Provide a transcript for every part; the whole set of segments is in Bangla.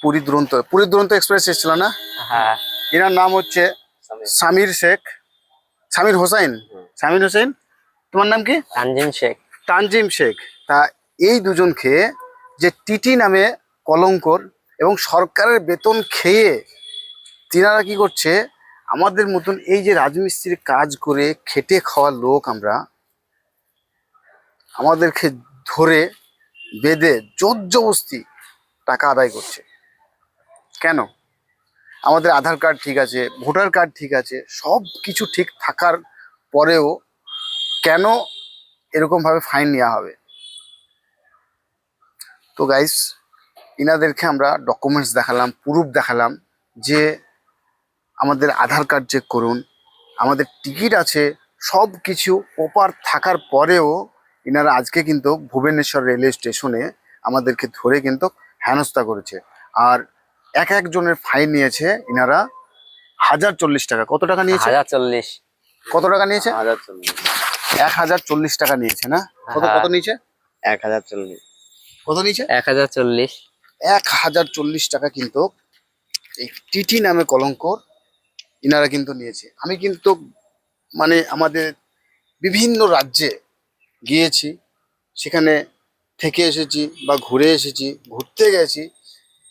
পুরী দুরন্ত এক্সপ্রেস এসেছিল না? হ্যাঁ। এনার নাম হচ্ছে সামির শেখ, সামির হোসেন, সামির হোসেন। তোমার নাম কি? তানজিম শেখ। তানজিম শেখ। তা এই দুজনকে যে টিটি নামে কলঙ্কর এবং সরকারের বেতন খেয়ে তিনারা কি করছে, আমাদের মতন এই যে রাজমিস্ত্রির কাজ করে খেটে খাওয়া লোক আমরা, আমাদেরকে ধরে বেঁধে জোর জবস্তি টাকা আদায় করছে। কেন? আমাদের আধার কার্ড ঠিক আছে, ভোটার কার্ড ঠিক আছে, সব কিছু ঠিক থাকার পরেও কেন এরকমভাবে ফাইন নেওয়া হবে? তো গাইস, ইনাদেরকে আমরা ডকুমেন্টস দেখালাম, প্রুফ দেখালাম যে আমাদের আধার কার্ড চেক করুন, আমাদের টিকিট আছে, সব কিছু প্রপার থাকার পরেও ইনারা আজকে কিন্তু ভুবনেশ্বর রেলওয়ে স্টেশনে আমাদেরকে ধরে কিন্তু হেনস্থা করেছে। আর এক একজনের ফাইন নিয়েছে ইনারা 1040 টাকা। কত টাকা নিয়েছে? 1040। কত টাকা নিয়েছে? 1040। 1040 টাকা নিয়েছে না? কত কত নিয়েছে? 1040। কত নিয়েছে? 1040। 1040 টাকা কিন্তু এই টিটি নামে কলঙ্কর ইনারা কিন্তু নিয়েছে। আমি কিন্তু মানে আমাদের বিভিন্ন রাজ্যে গিয়েছি, সেখানে থেকে এসেছি বা ঘুরে এসেছি, ঘুরতে গেছি।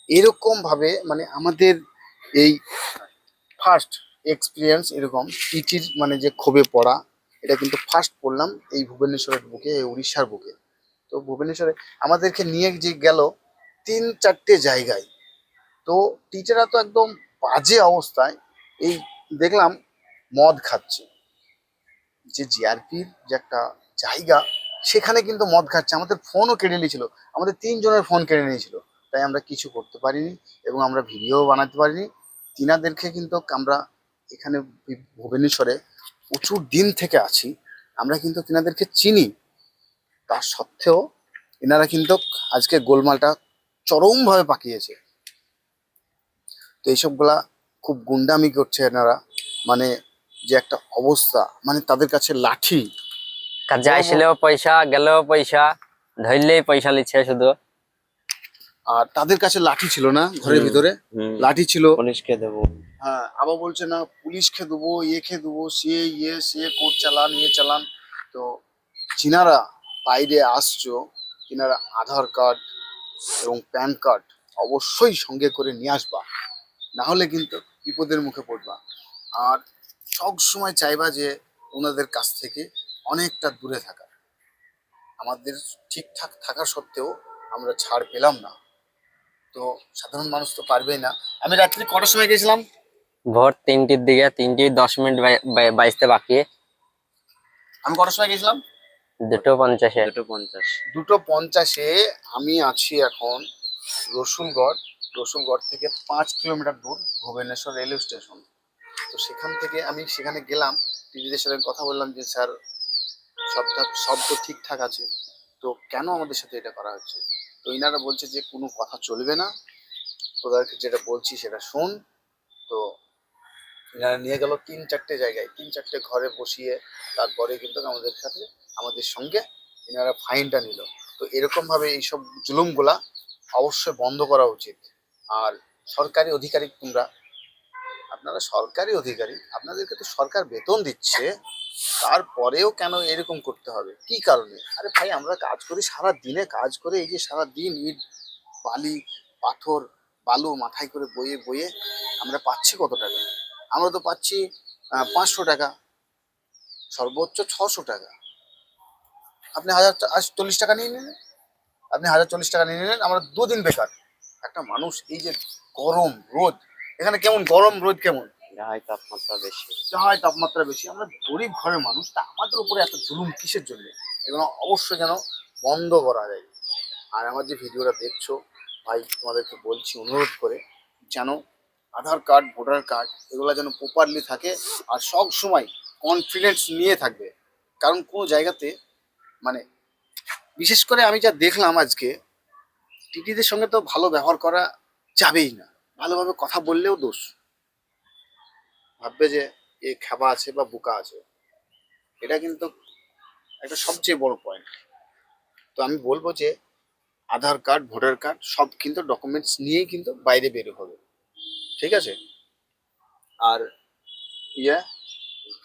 এরকমভাবে মানে আমাদের এই ফার্স্ট এক্সপিরিয়েন্স এরকম টিটির মানে যে ক্ষোভে পড়া, এটা কিন্তু ফার্স্ট পড়লাম এই ভুবনেশ্বরের বুকে, এই উড়িষ্যার বুকে। তো ভুবনেশ্বরে আমাদেরকে নিয়ে যে গেল 3-4টে জায়গায়। তো টিচাররা তো একদম বাজে অবস্থায়, এই দেখলাম মদ খাচ্ছে, যে জিআরপির যে একটা জায়গা, সেখানে কিন্তু মদ খাচ্ছে। আমাদের ফোনও কেড়ে নিয়েছিল, আমাদের 3 জনের ফোন কেড়ে নিয়েছিল। তাই আমরা কিছু করতে পারিনি এবং আমরা ভিডিও বানাতে পারিনি। তিনাদেরকে কিন্তু আমরা এখানে ভুবনেশ্বরে প্রচুর দিন থেকে আছি, আমরা কিন্তু তিনাদেরকে চিনি। তা সত্ত্বেও এনারা কিন্তু আজকে গোলমালটা চরমভাবে পাকিয়েছে। তো এইসবগুলা খুব গুন্ডামি করছে এনারা, মানে যে একটা অবস্থা, মানে তাদের কাছে লাঠি, কাজে আইসলেও পয়সা, গেলেও পয়সা, ধরলেই পয়সা লিচ্ছে শুধু। আর তাদের কাছে লাঠি ছিল না, ঘরের ভিতরে লাঠি ছিল। পুলিশকে দেবো। হ্যাঁ, আবার বলছে না পুলিশকে দেবো, ইয়েকে দেবো, সে কোর্ট চালান, ইয়ে চালান। তো যিনারা বাইরে আসছো, তিনারা আধার কার্ড এবং প্যান কার্ড অবশ্যই সঙ্গে করে নিয়ে আসবা, না হলে কিন্তু বিপদের মুখে পড়বা। আর সব সময় চাইবা যে ওনাদের কাছ থেকে অনেকটা দূরে থাকা। আমাদের ঠিকঠাক থাকা সত্ত্বেও আমরা ছাড় পেলাম না। তো সাধারণ মানুষ তো পারবেই না। আমি রাত্রি কটার সময় গেছিলাম? ভোর 3টের দিকে, 3:10 বাইসতে বাকি। আমি কটার সময় গেছিলাম? 2:50-এ। 2:50-এ। আমি আছি এখন রসুলগড়। রসুলগড় থেকে 5 কিলোমিটার দূর ভুবনেশ্বর রেলওয়ে স্টেশন। তো সেখান থেকে আমি সেখানে গেলাম, টিটিদের সাথে কথা বললাম যে স্যার সব তো ঠিকঠাক আছে, তো কেন আমাদের সাথে এটা করা হচ্ছে? তো ইনারা বলছে যে কোনো কথা চলবে না, তোদেরকে যেটা বলছি সেটা শোন। তো এনারা নিয়ে গেল 3-4টে জায়গায়, 3-4টে ঘরে বসিয়ে তারপরে কিন্তু আমাদের সঙ্গে এনারা ফাইনটা নিল। তো এরকম ভাবে এইসব জুলুমগুলা অবশ্যই বন্ধ করা উচিত। আর সরকারি অধিকারী আপনারা সরকারি অধিকারী, আপনাদেরকে তো সরকার বেতন দিচ্ছে, তারপরেও কেন এরকম করতে হবে? কি কারণে? আরে ভাই, আমরা কাজ করি, সারা দিনে কাজ করে, এই যে সারা দিন ইট বালি পাথর বালু মাথায় করে বয়ে বয়ে আমরা পাচ্ছি কত টাকা? আমরা তো পাচ্ছি 500 টাকা, সর্বোচ্চ 600 টাকা। আপনি 1040 টাকা নিয়ে নিলেন, আপনি 1040 টাকা নিয়ে নিলেন, আমরা 2 দিন বেকার। একটা মানুষ এই যে গরম রোদ, এখানে কেমন গরম রোদ, কেমন তাপমাত্রা বেশি। হয় তাপমাত্রা বেশি, আমরা গরিব ঘরের মানুষ, তা আমাদের উপরে এত জুলুম কিসের জন্য? এগুলো অবশ্যই যেন বন্ধ করা যায়। আর আমার যে ভিডিওটা দেখছো ভাই, তোমাদেরকে বলছি অনুরোধ করে, যেন আধার কার্ড ভোটার কার্ড এগুলো যেন প্রপারলি থাকে, আর সব সময় কনফিডেন্স নিয়ে থাকবে। কারণ কোনো জায়গাতে মানে বিশেষ করে আমি যা দেখলাম আজকে, টিটিদের সঙ্গে তো ভালো ব্যবহার করা যাবেই না, ভালোভাবে কথা বললেও দোষ, ভাববে যে এ খেপা আছে বা বোকা আছে। এটা কিন্তু একটা সবচেয়ে বড় পয়েন্ট। তো আমি বলবো যে আধার কার্ড, ভোটার কার্ড সব কিন্তু ডকুমেন্টস নিয়েই কিন্তু বাইরে বের হবে, ঠিক আছে? আর ইয়ে,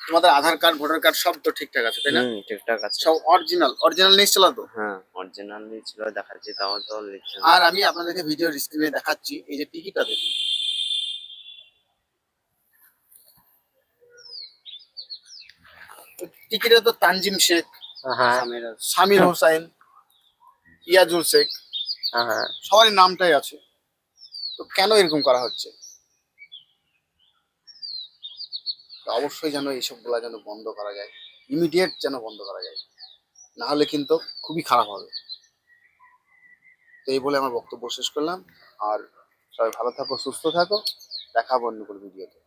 তোমাদের আধার কার্ড, ভোটার কার্ড সব তো ঠিকঠাক আছে, তাই না? ঠিকঠাক আছে। সব অরিজিনাল অরিজিনাল নিয়েছিল তো? হ্যাঁ অরিজিনালি ছিল, দেখাচ্ছি তাও তো লিখছে না। আর আমি আপনাদেরকে ভিডিও স্ক্রিনে দেখাচ্ছি, এই যে টিকিটটা দেখুন। টিকিটে তো তানজিম শেখ, হ্যাঁ সামির হোসাইন, ইয়াজুল শেখ হ্যাঁ সবারই নামটাই আছে। তো কেন এরকম করা হচ্ছে? তো অবশ্যই যেন এইসবগুলা যেন বন্ধ করা যায়, ইমিডিয়েট যেন বন্ধ করা যায়, না হলে কিন্তু খুবই খারাপ হবে। তো এই বলে আমার বক্তব্য শেষ করলাম। আর সবাই ভালো থাকো, সুস্থ থাকো, দেখা হবে অন্য কোনো ভিডিওতে।